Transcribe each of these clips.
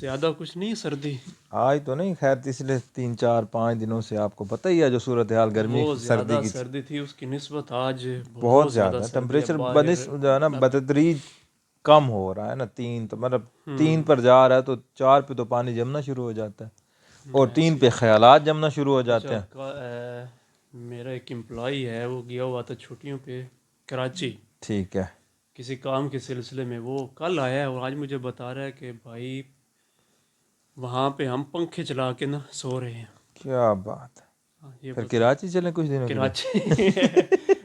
زیادہ کچھ نہیں سردی آج تو نہیں، خیر پچھلے 3 4 5 دنوں سے آپ کو پتہ ہی ہے جو صورتحال گرمی بہت سردی زیادہ کی سردی تھی، اس کی نسبت آج بہت بہت زیادہ زیادہ سردی ہے ٹمپریچر باہر جو ہے نا بتدریج کم ہو رہا ہے نا، 3 تو مطلب 3 پر جا رہا ہے تو 4 پہ تو پانی جمنا شروع ہو جاتا ہے اور 3 پہ خیالات جمنا شروع ہو جاتے ہیں۔ اچھا، میرا ایک امپلائی ہے، وہ گیا ہوا تھا چھٹیوں پہ کراچی ٹھیک ہے، کسی کام کے سلسلے میں، وہ کل آیا ہے اور آج مجھے بتا رہا ہے کہ بھائی وہاں پہ ہم پنکھے چلا کے نا سو رہے ہیں۔ کیا بات ہے، یہ پھر بتا کراچی چلیں کچھ دنوں کے لیے؟ کراچی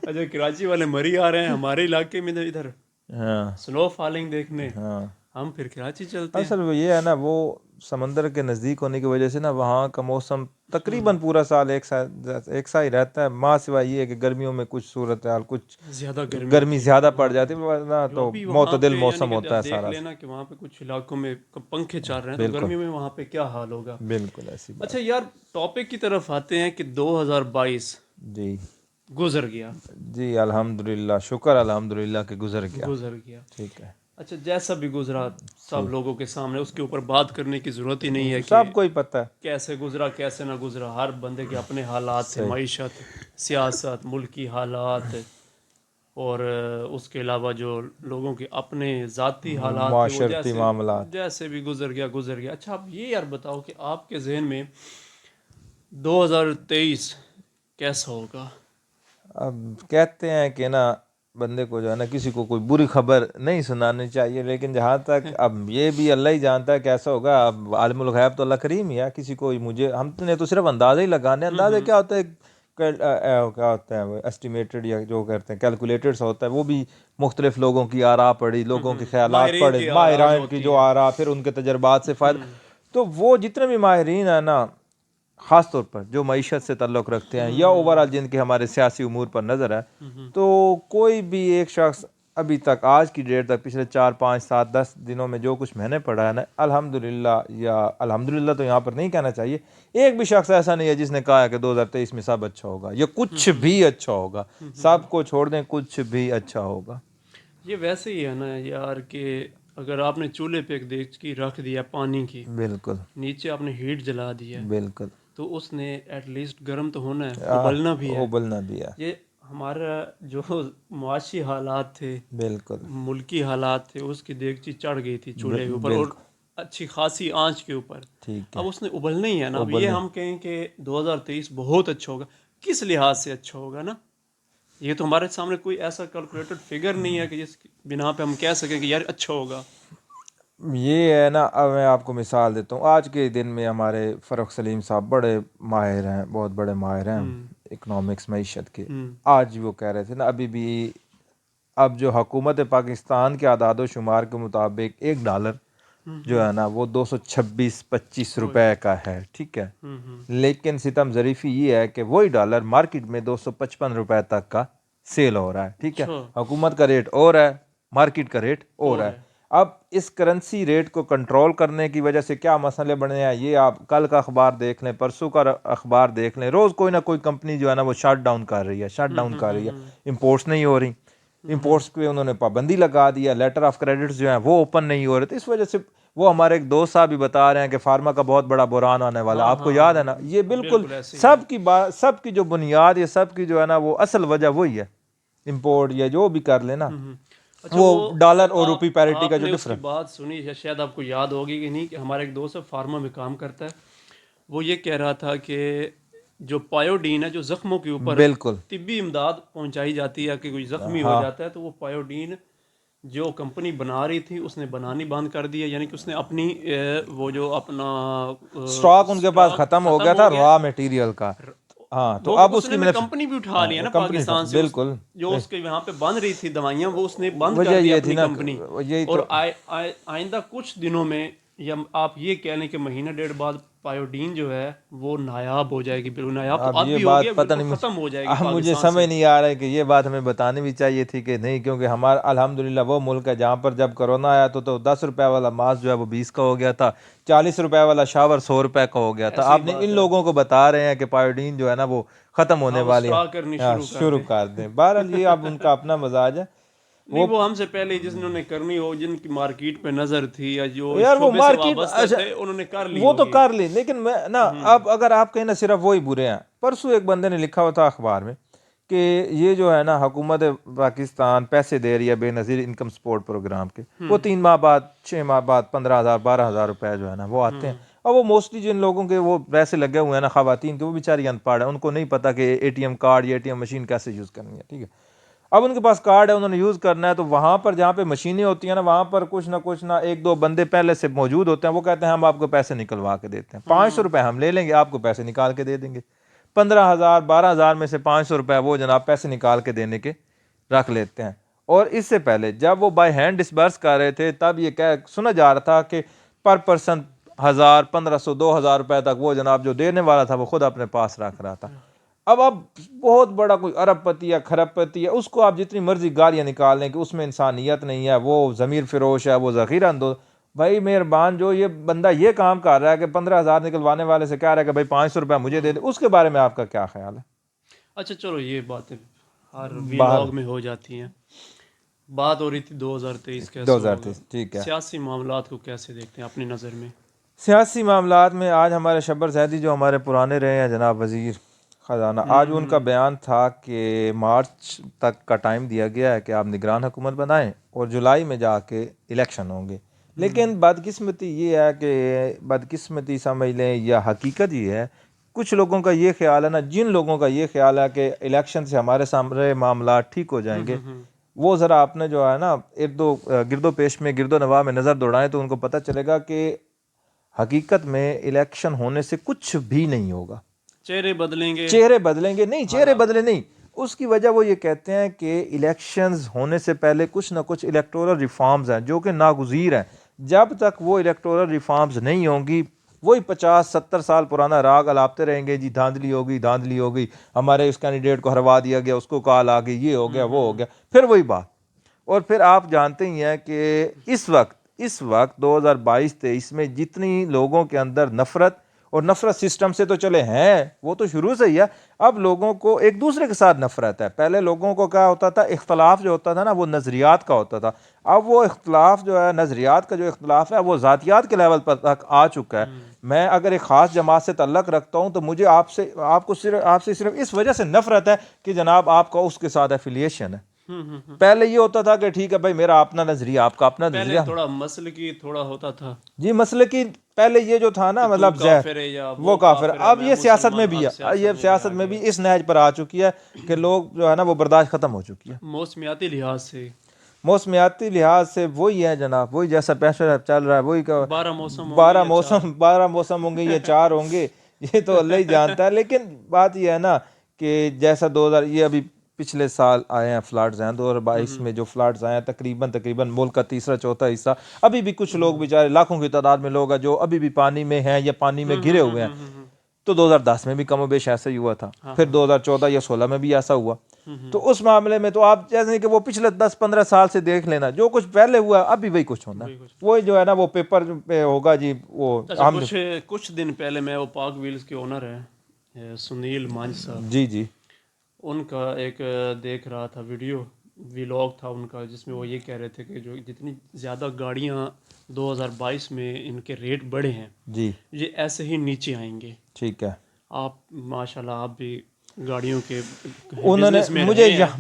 اچھا کراچی والے مری آ رہے ہیں ہمارے علاقے میں ادھر ہاں سنو فالنگ دیکھنے، ہاں، ہم پھر کراچی چلتے ہیں۔ اصل وہ یہ ہے نا، وہ سمندر کے نزدیک ہونے کی وجہ سے نا وہاں کا موسم تقریباً پورا سال ایک سا ہی رہتا ہے، ماں سوائے یہ ہے کہ گرمیوں میں کچھ صورتحال کچھ زیادہ گرمی ہوتی ہے زیادہ پڑ وہاں پہ، جاتی ہے، ورنہ جو تو ابھی وہاں معتدل پہ یعنی موسم کہ ہوتا ہے آپ دیکھ سارا۔ لینا کہ وہاں پہ کچھ علاقوں میں پنکھے چل رہے ہیں تو بالکل گرمی میں وہاں پہ کیا حال ہوگا۔ بالکل ایسی اچھا بات، یار، ٹاپک کی طرف آتے ہیں کہ 2022 جی گزر گیا، جی الحمدللہ، شکر الحمدللہ کہ گزر گیا، گزر گیا۔ ٹھیک ہے، اچھا جیسا بھی گزرا سب ٹھیک، لوگوں کے سامنے، اس کے اوپر بات کرنے کی ضرورت ہی نہیں ہے کہ سب کو ہی پتہ ہے، کیسے گزرا کیسے نہ گزرا، ہر بندے کے اپنے حالات تھے، صحیح، معیشت، سیاست، ملکی حالات، اور اس کے علاوہ جو لوگوں کے اپنے ذاتی حالات تھے وہ معاشرتی جیسے معاملات۔ جیسے بھی گزر گیا گزر گیا۔ اچھا اب یہ یار بتاؤ کہ آپ کے ذہن میں 2023 کیسا ہوگا؟ اب کہتے ہیں کہ نا بندے کو جو ہے نا کسی کو کوئی بری خبر نہیں سنانی چاہیے، لیکن جہاں تک اب یہ بھی اللہ ہی جانتا ہے کیسا ہوگا، اب عالم الغیب تو اللہ کریم ہی ہے، کسی کو مجھے ہم نے تو صرف اندازہ ہی لگانے، اندازے کیا ہوتا ہے، کیا ہوتا ہے ایسٹیمیٹڈ یا جو کرتے ہیں کیلکولیٹڈ ہوتا ہے، وہ بھی مختلف لوگوں کی آراء پڑھی، لوگوں کے خیالات ماہرین پڑھے، کی آراء جو ماہرین کی ہوتی جو ہیں۔ آراء، پھر ان کے تجربات سے فائدہ، تو وہ جتنے بھی ماہرین ہیں نا، خاص طور پر جو معیشت سے تعلق رکھتے ہیں یا اوورآل جن کے ہمارے سیاسی امور پر نظر ہے، تو کوئی بھی ایک شخص ابھی تک آج کی ڈیٹ تک پچھلے 4 5 7 10 دنوں میں جو کچھ میں نے پڑھا ہے نا، الحمدللہ، یا الحمدللہ تو یہاں پر نہیں کہنا چاہیے، ایک بھی شخص ایسا نہیں ہے جس نے کہا ہے کہ 2023 میں سب اچھا ہوگا یا کچھ بھی اچھا ہوگا، سب کو چھوڑ دیں، کچھ بھی اچھا ہوگا۔ یہ ویسے ہی ہے نا یار کہ اگر آپ نے چولہے پہ ایک دیگچی رکھ دیا پانی کی، بالکل نیچے آپ نے ہیٹ جلا دیا بالکل، تو اس نے ایٹ لیسٹ گرم تو ہونا ہے، ابلنا بھی ہے۔ ابلنا بھی ہے، یہ ہمارا جو معاشی حالات تھے، بالکل ملکی حالات تھے، اس کی دیگچی چڑھ گئی تھی چولہے کے اوپر اور بالکل، اچھی خاصی آنچ کے اوپر، ٹھیک ہے، اب اس نے ابلنا ہی ہے نا۔ اب یہ ابلنے، ہم کہیں کہ 2023 بہت اچھا ہوگا، کس لحاظ سے اچھا ہوگا نا؟ یہ تو ہمارے سامنے کوئی ایسا کیلکولیٹڈ فگر نہیں ہے کہ جس کی بنا پہ ہم کہہ سکیں کہ یار اچھا ہوگا۔ یہ ہے نا، اب میں آپ کو مثال دیتا ہوں، آج کے دن میں ہمارے فروخ سلیم صاحب بڑے ماہر ہیں، بہت بڑے ماہر ہیں اکنامکس، معیشت کے، آج وہ کہہ رہے تھے نا، ابھی بھی اب جو حکومت پاکستان کے اعداد و شمار کے مطابق $1 جو ہے نا وہ 226-25 روپے کا ہے، ٹھیک ہے، لیکن ستم ظریفی یہ ہے کہ وہی ڈالر مارکیٹ میں 255 روپے تک کا سیل ہو رہا ہے، ٹھیک ہے، اچھا حکومت کا ریٹ اور ہے، مارکیٹ کا ریٹ اور ہے۔ اب اس کرنسی ریٹ کو کنٹرول کرنے کی وجہ سے کیا مسئلے بنے ہیں، یہ آپ کل کا اخبار دیکھ لیں، پرسوں کا اخبار دیکھ لیں، روز کوئی نہ کوئی کمپنی جو ہے نا وہ شٹ ڈاؤن کر رہی ہے، امپورٹس نہیں ہو رہی، امپورٹس پہ انہوں نے پابندی لگا دی ہے، لیٹر آف کریڈٹس جو ہیں وہ اوپن نہیں ہو رہے، تو اس وجہ سے وہ ہمارے ایک دوست صاحب بھی بتا رہے ہیں کہ فارما کا بہت بڑا بحران آنے والا ہے، آپ کو یاد ہے نا، یہ بالکل ایسے ہی ہے۔ سب کی بات، سب کی جو بنیاد، یہ سب کی جو ہے نا وہ اصل وجہ وہی ہے، امپورٹ یا جو بھی کر لینا، اچھا وہ وہ ڈالر اور روپی پیرٹی کا آپ جو نے اس کی ڈفرنس۔ بات سنی ہے، شاید آپ کو یاد ہوگی کہ نہیں، کہ ہمارا ایک دوست فارما میں کام کرتا ہے، وہ یہ کہہ رہا تھا کہ جو پایوڈین ہے، جو زخموں کے اوپر بالکل، طبی امداد پہنچائی جاتی ہے کہ کوئی زخمی ہو ہاں، جاتا ہے، تو وہ پایوڈین جو کمپنی بنا رہی تھی اس نے بنانی بند کر دی ہے، یعنی کہ اس نے اپنی وہ جو اپنا سٹاک ان کے پاس اسٹاک ختم ہو گیا تھا را میٹیریل کا، ہاں، تو وہ اب اس اس نے کی کمپنی بھی اٹھا لی ہے نا کمپنی پاکستان سے، بالکل، جو اس کے یہاں پہ بن رہی تھی دوائیاں وہ اس نے بند وجہ کر دی یہ تھی اپنی نا، کمپنی، یہی اور تو، آئندہ کچھ دنوں میں، یا آپ یہ کہہ لیں کہ مہینہ ڈیڑھ بعد پایوڈین جو ہے وہ نایاب ہو جائے گی، بالکل نایاب تو اب اب یہ بھی ہو گیا، بات پتہ بالکل نہیں، ختم ہو جائے گی اب مجھے پاکستان سے۔ سمجھ نہیں آ رہا ہے کہ یہ بات ہمیں بتانی بھی چاہیے تھی کہ نہیں، کیونکہ ہمارا الحمدللہ وہ ملک ہے جہاں پر جب کرونا آیا تو 10 روپے والا ماسک جو ہے وہ 20 کا ہو گیا تھا، 40 روپے والا شاور 100 روپے کا ہو گیا تھا، ایسی آپ نے ان بات ہے، لوگوں کو بتا رہے ہیں کہ پایوڈین جو ہے نا وہ ختم ہونے ہاں وہ والی اسٹاک کرنی ہے، شروع کر شروع دیں۔ کر دیں، بہرحال یہ اب ان کا اپنا مزاج ہے۔ نہیں وہ ہم سے پہلے جس نے کرنی ہو، جن کی مارکیٹ پہ نظر تھی یا جو یار وہ شعبے سے مارکیٹ وابستہ تھے، انہوں نے کر لی وہ تو ہوگی۔ کر لی، لیکن میں نا اب اگر آپ کہیں نا صرف وہی برے ہیں، پرسوں ایک بندے نے لکھا ہوا تھا اخبار میں کہ یہ جو ہے نا حکومت پاکستان پیسے دے رہی ہے بے نظیر انکم سپورٹ پروگرام کے، وہ 3 ماہ بعد 6 ماہ بعد 15,000 12,000 روپے جو ہے نا وہ آتے ہیں، اور وہ موسٹلی جن لوگوں کے وہ پیسے لگے ہوئے ہیں نا خواتین کے، وہ بیچاری ان پڑھ ہیں، ان کو نہیں پتہ کہ اے ٹی ایم کارڈ یا اے ٹی ایم مشین کیسے یوز کرنی ہے، ٹھیک ہے۔ اب ان کے پاس کارڈ ہے، انہوں نے یوز کرنا ہے، تو وہاں پر جہاں پہ مشینیں ہوتی ہیں نا، وہاں پر کچھ نہ 1-2 بندے پہلے سے موجود ہوتے ہیں، وہ کہتے ہیں ہم آپ کو پیسے نکلوا کے دیتے ہیں، 500 روپے ہم لے لیں گے، آپ کو پیسے نکال کے دے دیں گے، 15,000 12,000 میں سے 500 روپے وہ جناب پیسے نکال کے دینے کے رکھ لیتے ہیں۔ اور اس سے پہلے جب وہ بائی ہینڈ ڈسبرس کر رہے تھے، تب یہ سنا جا رہا تھا کہ پر پرسن 1,000 1,500 2,000 روپے تک وہ جناب جو دینے والا تھا وہ خود اپنے پاس رکھ رہا تھا۔ اب بہت بڑا کوئی ارب پتی یا کھرب پتی ہے، اس کو آپ جتنی مرضی گالیاں نکال لیں کہ اس میں انسانیت نہیں ہے، وہ ضمیر فروش ہے، وہ ذخیرہ اندوز، بھائی مہربان جو یہ بندہ یہ کام کر رہا ہے کہ 15,000 نکلوانے والے سے کہہ رہا ہے کہ بھائی 500 روپے مجھے دے دے، اس کے بارے میں آپ کا کیا خیال ہے؟ اچھا چلو یہ باتیں ہر وی باہر لاگ میں ہو جاتی ہیں۔ بات ہو رہی تھی 2023 کیسے ہوگا، 2023 ٹھیک ہے۔ سیاسی معاملات کو کیسے دیکھتے ہیں اپنی نظر میں؟ سیاسی معاملات میں آج ہمارے شبر زیدی جو ہمارے پرانے رہے ہیں جناب وزیر خزانہ، آج ان کا بیان تھا کہ مارچ تک کا ٹائم دیا گیا ہے کہ آپ نگران حکومت بنائیں اور جولائی میں جا کے الیکشن ہوں گے، لیکن بدقسمتی یہ ہے کہ بدقسمتی سمجھ لیں یا حقیقت یہ ہے، کچھ لوگوں کا یہ خیال ہے نا، جن لوگوں کا یہ خیال ہے کہ الیکشن سے ہمارے سامنے معاملات ٹھیک ہو جائیں گے، وہ ذرا آپ نے جو ہے نا گرد و پیش میں گرد و نواح میں نظر دوڑائیں تو ان کو پتہ چلے گا کہ حقیقت میں الیکشن ہونے سے کچھ بھی نہیں ہوگا۔ چہرے بدلیں گے، چہرے بدلیں گے نہیں، چہرے بدلے نہیں، اس کی وجہ وہ یہ کہتے ہیں کہ الیکشنز ہونے سے پہلے کچھ نہ کچھ الیکٹورل ریفارمز ہیں جو کہ ناگزیر ہیں، جب تک وہ الیکٹورل ریفارمز نہیں ہوں گی وہی 50-70 سال پرانا راگ الاپتے رہیں گے، جی دھاندلی ہو گئی، ہمارے اس کینڈیڈیٹ کو ہروا دیا گیا، اس کو کال آ گئی، یہ ہو گیا وہ ہو گیا، پھر وہی بات۔ اور پھر آپ جانتے ہی ہیں کہ اس وقت 2022-23 میں جتنی لوگوں کے اندر نفرت اور نفرت سسٹم سے تو چلے ہیں، وہ تو شروع سے ہی ہے، اب لوگوں کو ایک دوسرے کے ساتھ نفرت ہے۔ پہلے لوگوں کو کیا ہوتا تھا، اختلاف جو ہوتا تھا نا وہ نظریات کا ہوتا تھا، اب وہ اختلاف جو ہے نظریات کا جو اختلاف ہے وہ ذاتیات کے لیول پر تک آ چکا ہے۔ میں اگر ایک خاص جماعت سے تعلق رکھتا ہوں تو مجھے آپ سے صرف اس وجہ سے نفرت ہے کہ جناب آپ کا اس کے ساتھ ایفیلیشن ہے۔ پہلے یہ ہوتا تھا کہ ٹھیک ہے بھائی میرا اپنا نظریہ، آپ کا اپنا پہلے نظریہ، تھوڑا مسلکی تھوڑا ہوتا تھا، جی مسئلے کی پہلے یہ جو تھا نا مطلب کافر ہے یا وہ کافر، اب میں یہ سیاست میں مسلمان، بھی اب ہے، یہ سیاست میں بھی اس نہج پر آ چکی ہے کہ لوگ جو ہے نا وہ برداشت ختم ہو چکی ہے موسمیاتی لحاظ سے، موسمیاتی لحاظ سے وہی ہے جناب، وہی جیسا پیسہ چل رہا ہے وہی 12 موسم 12 موسم ہوں گے یا 4 ہوں گے، یہ تو اللہ ہی جانتا ہے۔ لیکن بات یہ ہے نا کہ جیسا 2000 یہ ابھی پچھلے سال آئے ہیں فلڈز ہیں، 2022 میں جو فلڈز آئے ہیں تقریباً ملک کا تیسرا چوتھا حصہ، ابھی بھی کچھ لوگ بیچارے لاکھوں کی تعداد میں لوگ ہیں جو ابھی بھی پانی میں ہیں یا پانی میں گرے ہوئے ہیں۔ تو 2010 میں بھی کم و بیش ایسا ہی ہوا تھا، پھر 2014 یا 16 میں بھی ایسا ہوا۔ تو اس معاملے میں تو آپ جیسے کہ وہ پچھلے 10-15 سال سے دیکھ لینا، جو کچھ پہلے ہوا ابھی وہی کچھ ہونا ہے، وہی جو ہے نا وہ پیپر پہ ہوگا جی وہ کچھ دن پہلے میں وہ پاک ویلز کے اونر ہیں سنیل مانج صاحب، جی ان کا ایک دیکھ رہا تھا ویلاگ تھا ان کا، جس میں وہ یہ کہہ رہے تھے کہ جو جتنی زیادہ گاڑیاں 2022 میں ان کے ریٹ بڑھے ہیں جی یہ ایسے ہی نیچے آئیں گے۔ ٹھیک ہے، آپ ماشاءاللہ آپ بھی گاڑیوں کے انہوں نے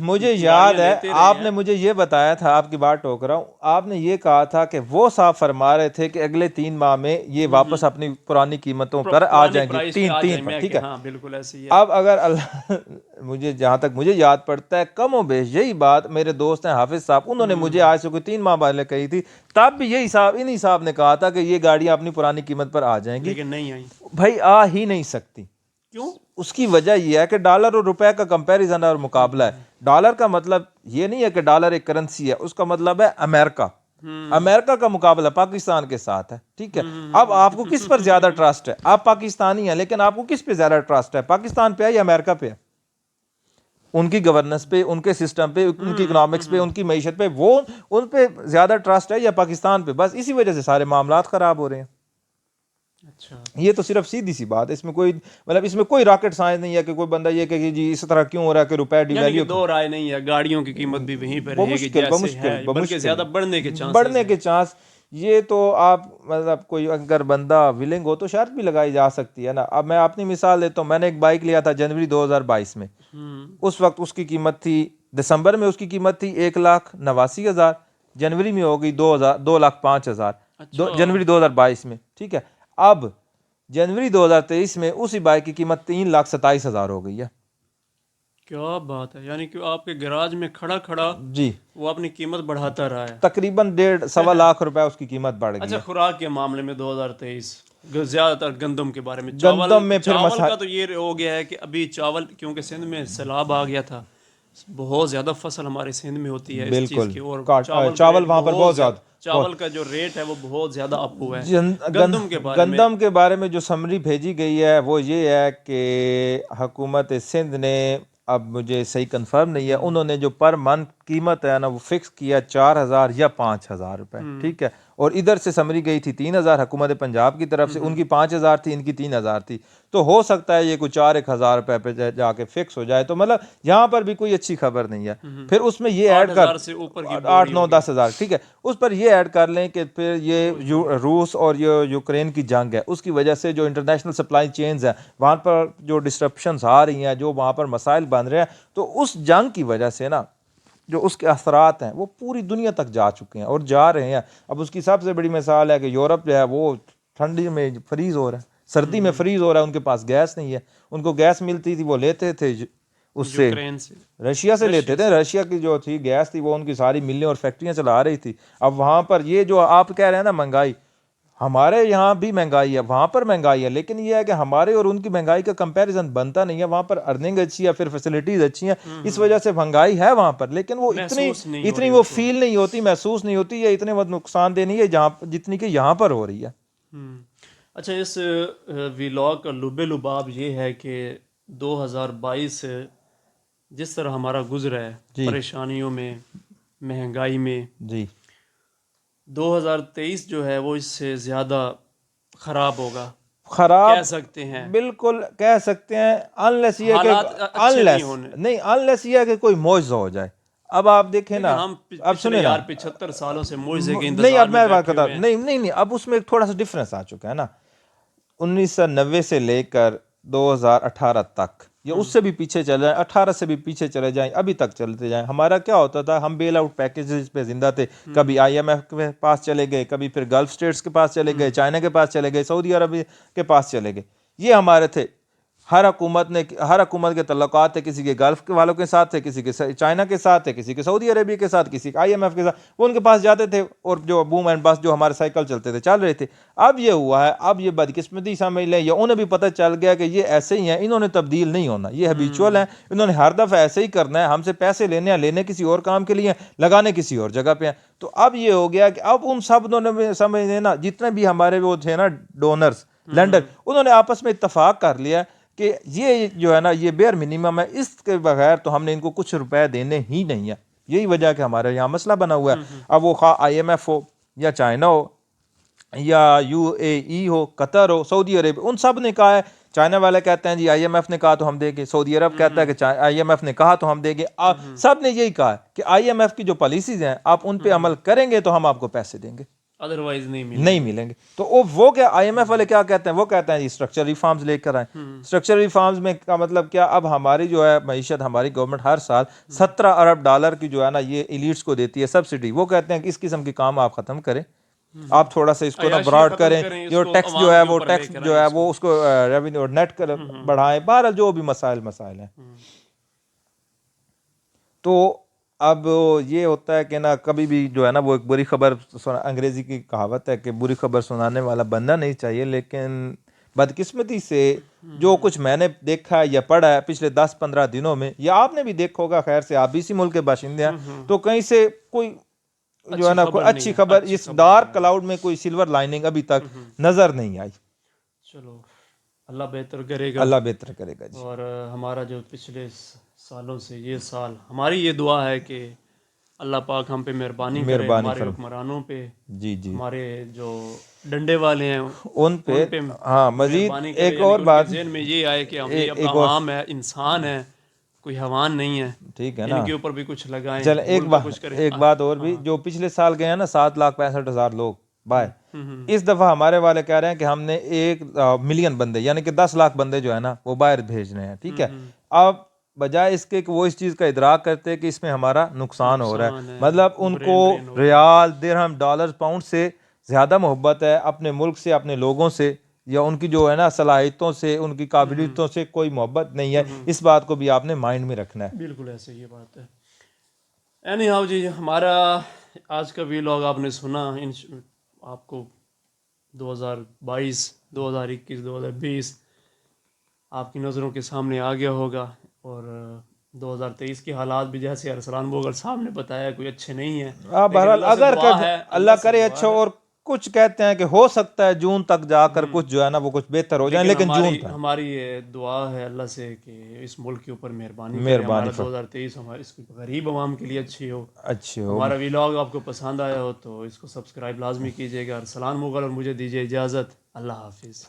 مجھے یاد ہے آپ نے مجھے یہ بتایا تھا، آپ کی بات ٹوک رہا ہوں، آپ نے یہ کہا تھا کہ وہ صاحب فرما رہے تھے کہ اگلے 3 ماہ میں یہ واپس اپنی پرانی قیمتوں پر آ جائیں گے، 3 پر، ٹھیک ہے۔ ہاں بالکل ایسے ہی۔ اب اگر مجھے جہاں تک مجھے یاد پڑتا ہے کم و بیش یہی بات میرے دوست ہیں حافظ صاحب، انہوں نے مجھے آج سے کوئی 3 ماہ پہلے کہی تھی، تب بھی یہی صاحب انہی صاحب نے کہا تھا کہ یہ گاڑیاں اپنی پرانی قیمت پر آ جائیں گی، لیکن نہیں آئی۔ بھائی آ ہی نہیں سکتی۔ کیوں؟ اس کی وجہ یہ ہے کہ ڈالر اور روپے کا کمپیریزن اور مقابلہ ہے۔ ڈالر کا مطلب یہ نہیں ہے کہ ڈالر ایک کرنسی ہے، اس کا مطلب ہے امریکہ کا مقابلہ پاکستان کے ساتھ ہے، ٹھیک ہے۔ اب آپ کو کس پر زیادہ ٹرسٹ ہے؟ آپ پاکستانی ہیں لیکن آپ کو کس پہ زیادہ ٹرسٹ ہے، پاکستان پہ ہے یا امریکہ پہ ہے؟ ان کی گورننس پہ، ان کے سسٹم پہ، ان کی اکنامکس پہ، ان کی معیشت پہ، وہ ان پہ زیادہ ٹرسٹ ہے یا پاکستان پہ؟ بس اسی وجہ سے سارے معاملات خراب ہو رہے ہیں۔ اچھا یہ تو صرف سیدھی سی بات ہے، اس میں کوئی مطلب اس میں کوئی راکٹ سائنس نہیں ہے کہ کوئی بندہ یہ کہ جی اس طرح کیوں ہو رہا ہے کہ روپے ڈی یعنی کہ ویلیو دو رائے نہیں ہے، گاڑیوں کی قیمت بھی وہیں پہ رہے گی بمشکل جیسے بمشکل ہے، بلکہ بمشکل زیادہ بڑھنے کے چانسز بڑھنے ہیں۔ کے چانس، یہ تو آپ مطلب کوئی اگر بندہ ولنگ ہو تو شرط بھی لگائی جا سکتی ہے نا۔ اب میں اپنی مثال دیتا ہوں، میں نے ایک بائک لیا تھا جنوری 2022 میں، اس وقت اس کی قیمت تھی، دسمبر میں اس کی قیمت تھی 1,89,000، جنوری میں ہو گئی 2,05,000، اچھا جنوری 2022 میں، ٹھیک ہے۔ اب جنوری 2023 میں اسی بائک کی قیمت 3,27,000 ہو گئی ہے۔ کیا بات ہے، یعنی کہ آپ کے گراج میں کھڑا کھڑا جی، وہ اپنی قیمت بڑھاتا رہا ہے۔ تقریباً 1.5 روپے اس کی قیمت بڑھ گئی اچھا، ہے۔ خوراک کے معاملے میں 2023 زیادہ تر گندم کے بارے میں، چاول گندم میں پھر چاول کا تو یہ ہو گیا ہے کہ ابھی چاول کیونکہ سندھ میں سیلاب آ گیا تھا، بہت زیادہ فصل ہمارے سندھ میں ہوتی ہے اس چیز بالکل، کی، اور چاول کا چاول ریٹ وہاں پر بہت بہت زیادہ، زیادہ چاول بہت کا جو ریٹ ہے وہ بہت زیادہ اپ ہوا ہے۔ گندم کے بارے میں گندم کے بارے میں جو سمری بھیجی گئی ہے وہ یہ ہے کہ حکومت سندھ نے، اب مجھے صحیح کنفرم نہیں ہے، انہوں نے جو پر منتھ قیمت ہے نا وہ فکس کیا 4,000 یا 5,000 روپے، ٹھیک ہے، اور ادھر سے سمری گئی تھی 3,000 حکومت پنجاب کی طرف سے، ان کی 5,000 تھی، ان کی 3,000 تھی، تو ہو سکتا ہے یہ کوئی 4,000 روپے پہ جا کے فکس ہو جائے، تو مطلب یہاں پر بھی کوئی اچھی خبر نہیں ہے۔ پھر اس میں یہ ایڈ کر 8,000 سے اوپر کی 8 بوری 9 ہوگی۔ 10,000، ٹھیک ہے، اس پر یہ ایڈ کر لیں کہ پھر یہ روس اور یہ یوکرین کی جنگ ہے، اس کی وجہ سے جو انٹرنیشنل سپلائی چینز ہیں وہاں پر جو ڈسٹرپشنز آ رہی ہیں، جو وہاں پر مسائل بن رہے ہیں، تو اس جنگ کی وجہ سے نا جو اس کے اثرات ہیں وہ پوری دنیا تک جا چکے ہیں اور جا رہے ہیں۔ اب اس کی سب سے بڑی مثال ہے کہ یورپ جو ہے وہ ٹھنڈی میں فریز ہو رہا ہے، سردی میں فریز ہو رہا ہے، ان کے پاس گیس نہیں ہے، ان کو گیس ملتی تھی وہ لیتے تھے اس سے، یوکرین سے، رشیا سے لیتے تھے، رشیا کی جو تھی گیس تھی وہ ان کی ساری ملیں اور فیکٹریاں چلا رہی تھی۔ اب وہاں پر یہ جو آپ کہہ رہے ہیں نا مہنگائی، ہمارے یہاں بھی مہنگائی ہے، وہاں پر مہنگائی ہے، لیکن یہ ہے کہ ہمارے اور ان کی مہنگائی کا کمپیریزن بنتا نہیں ہے، وہاں پر ارننگ اچھی ہے، پھر فیسلٹیز اچھی ہیں، اس وجہ سے مہنگائی ہے وہاں پر، لیکن وہ محسوس نہیں ہو اتنی رہی وہ ان کو۔ فیل نہیں ہوتی، محسوس نہیں ہوتی، یا اتنے نقصان دہ نہیں ہے جتنی کہ یہاں پر ہو رہی ہے۔ اچھا، اس ویلاگ کا لب لباب یہ ہے کہ 2022 جس طرح ہمارا گزرا ہے جی پریشانیوں میں، مہنگائی میں، جی 2023 جو ہے وہ اس سے زیادہ خراب ہوگا، خراب، کہہ سکتے ہیں۔ بالکل کہہ سکتے ہیں، انلیس یہ کہ حالات اچھے نہیں ہونے، انلیس یہ کہ کوئی معجزہ ہو جائے۔ اب آپ دیکھیں دیکھیں نا، ہم اب پچھلے سنیں نا، 75 سالوں سے معجزے کے نہیں انتظار اب میں میں بات بیٹھے کرتا ہوئے ہوں، ہیں۔ نہیں اب اس میں ایک تھوڑا سا ڈفرینس آ چکا ہے نا، 1990 سے لے کر 2018 تک، یا اس سے بھی پیچھے چلے جائیں، 18 سے بھی پیچھے چلے جائیں، ابھی تک چلتے جائیں، ہمارا کیا ہوتا تھا، ہم بیل آؤٹ پیکیجز پہ زندہ تھے، کبھی IMF کے پاس چلے گئے، کبھی پھر گلف سٹیٹس کے پاس چلے گئے، چائنا کے پاس چلے گئے، سعودی عرب کے پاس چلے گئے، یہ ہمارے تھے۔ ہر حکومت کے تعلقات تھے، کسی کے گلف والوں کے ساتھ تھے، کسی کے چائنا کے ساتھ تھے، کسی کے سعودی عربیہ کے ساتھ، کسی کے IMF کے ساتھ، وہ ان کے پاس جاتے تھے، اور جو بوم اینڈ بس جو ہمارے سائیکل چلتے تھے چل رہے تھے۔ اب یہ ہوا ہے، اب یہ بدقسمتی سمجھ لیں، یا انہیں بھی پتہ چل گیا کہ یہ ایسے ہی ہیں، انہوں نے تبدیل نہیں ہونا، یہ ہیبیچول ہیں، انہوں نے ہر دفعہ ایسے ہی کرنا ہے، ہم سے پیسے لینے کسی اور کام کے لیے، لگانے کسی اور جگہ پہ ہیں۔ تو اب یہ ہو گیا کہ اب ان سب نے سمجھ لینا، جتنے بھی ہمارے وہ تھے نا ڈونرز، لینڈر، انہوں نے آپس میں اتفاق کر لیا کہ یہ جو ہے نا یہ بیئر منیمم ہے، اس کے بغیر تو ہم نے ان کو کچھ روپے دینے ہی نہیں ہے۔ یہی وجہ ہے کہ ہمارے یہاں مسئلہ بنا ہوا ہے۔ اب وہ خواہ IMF ہو یا چائنا ہو یا UAE ہو، قطر ہو، سعودی عرب، ان سب نے کہا ہے، چائنا والے کہتے ہیں جی IMF نے کہا تو ہم دیں گے، سعودی عرب کہتا ہے کہ IMF نے کہا تو ہم دیں گے، سب نے یہی کہا ہے کہ IMF کی جو پالیسیز ہیں آپ ان پہ عمل کریں گے تو ہم آپ کو پیسے دیں گے، ادروائز نہیں نہیں ملیں گے۔ ملیں گے۔ تو وہ کیا IMF والے کیا کہتے ہیں، وہ کہتے ہیں جی اسٹرکچر ریفارمز لے کر آئیں۔ اسٹرکچر ریفارمز میں کا مطلب کیا، اب ہماری جو ہے معیشت، ہماری گورنمنٹ ہر سال $17 ارب کی جو ہے نا یہ ایلیٹس کو دیتی ہے سبسڈی، وہ کہتے ہیں کہ اس قسم کے کام آپ ختم کریں، آپ تھوڑا سا اس کو نا عیاشیاں براڈ ختم کریں، کریں، اس جو کو ٹیکس جو عوام ہے کے وہ اوپر لے ٹیکس کر جو آئیں ہے اس وہ کو۔ اس کو ریونیو اور نیٹ بڑھائیں، بہرحال جو بھی مسائل ہیں۔ تو اب یہ ہوتا ہے کہ نا کبھی بھی جو ہے نا وہ ایک بری خبر، انگریزی کی کہاوت ہے کہ بری خبر سنانے والا بننا نہیں چاہیے، لیکن بدقسمتی سے جو کچھ میں نے دیکھا ہے یا پڑھا ہے پچھلے 10-15 دنوں میں، یا آپ نے بھی دیکھا ہوگا، خیر سے آپ بھی اسی ملک کے باشندے ہیں، تو کہیں سے کوئی جو ہے نا کوئی اچھی خبر، اس ڈارک کلاؤڈ میں کوئی سلور لائننگ ابھی تک نظر نہیں آئی۔ چلو، اللہ بہتر کرے گا، اللہ بہتر کرے گا جی۔ اور ہمارا جو پچھلے سالوں سے یہ سال، ہماری یہ دعا ہے کہ اللہ پاک ہم پہ مہربانی کرے, ہمارے حکمرانوں پہ, جی جی, ہمارے جو ڈنڈے والے ہیں ان پہ. ہاں مزید مہربانی کرے, ایک یعنی اور کہ ان بات, کے ذہن میں یہ آئے کہ ہم یہ اپنا عوام ہے, انسان ہے, کوئی حیوان نہیں ہے, ٹھیک ہے نا, ان کے اوپر بھی کچھ لگائیں, چل ملک کو کچھ کریں. ایک بات اور بھی, جو پچھلے سال گئے ہیں نا 7,65,000 لوگ باہر, اس دفعہ ہمارے والے کہہ رہے ہیں کہ ہم نے 1 ملین بندے یعنی کہ 10 لاکھ بندے جو ہے نا وہ باہر بھیج رہے ہیں, ٹھیک ہے. اب بجائے اس کے کہ وہ اس چیز کا ادراک کرتے کہ اس میں ہمارا نقصان ہو رہا ہے, مطلب ان کو ریال, درہم, ڈالر, پاؤنڈ سے زیادہ محبت ہے اپنے ملک سے, اپنے لوگوں سے, یا ان کی جو ہے نا صلاحیتوں سے, ان کی قابلیتوں سے کوئی محبت نہیں ہے. اس بات کو بھی آپ نے مائنڈ میں رکھنا ہے. بالکل ایسے یہ بات ہے. اینی ہاؤ جی, ہمارا آج کا ویلاگ آپ نے سنا, آپ کو 2022 2021 2020 آپ کی نظروں کے سامنے آ گیا ہوگا, اور 2023 کے حالات بھی جیسے ارسلان موغل صاحب نے بتایا کوئی اچھے نہیں ہیں, بہرحال اگر اللہ کرے اچھا, ہے, اور کچھ کہتے ہیں کہ ہو سکتا ہے جون تک جا کر کچھ جو ہے نا وہ کچھ بہتر ہو جائیں, لیکن جون تک ہماری یہ دعا ہے اللہ سے کہ اس ملک کے اوپر مہربانی کرے, ہمارا 2023 ہمارے اس غریب عوام کے لیے اچھی ہو. ہمارا ویلاگ آپ کو پسند آیا ہو تو اس کو سبسکرائب لازمی کیجیے گا. ارسلان موغل اور مجھے دیجیے اجازت, اللہ حافظ.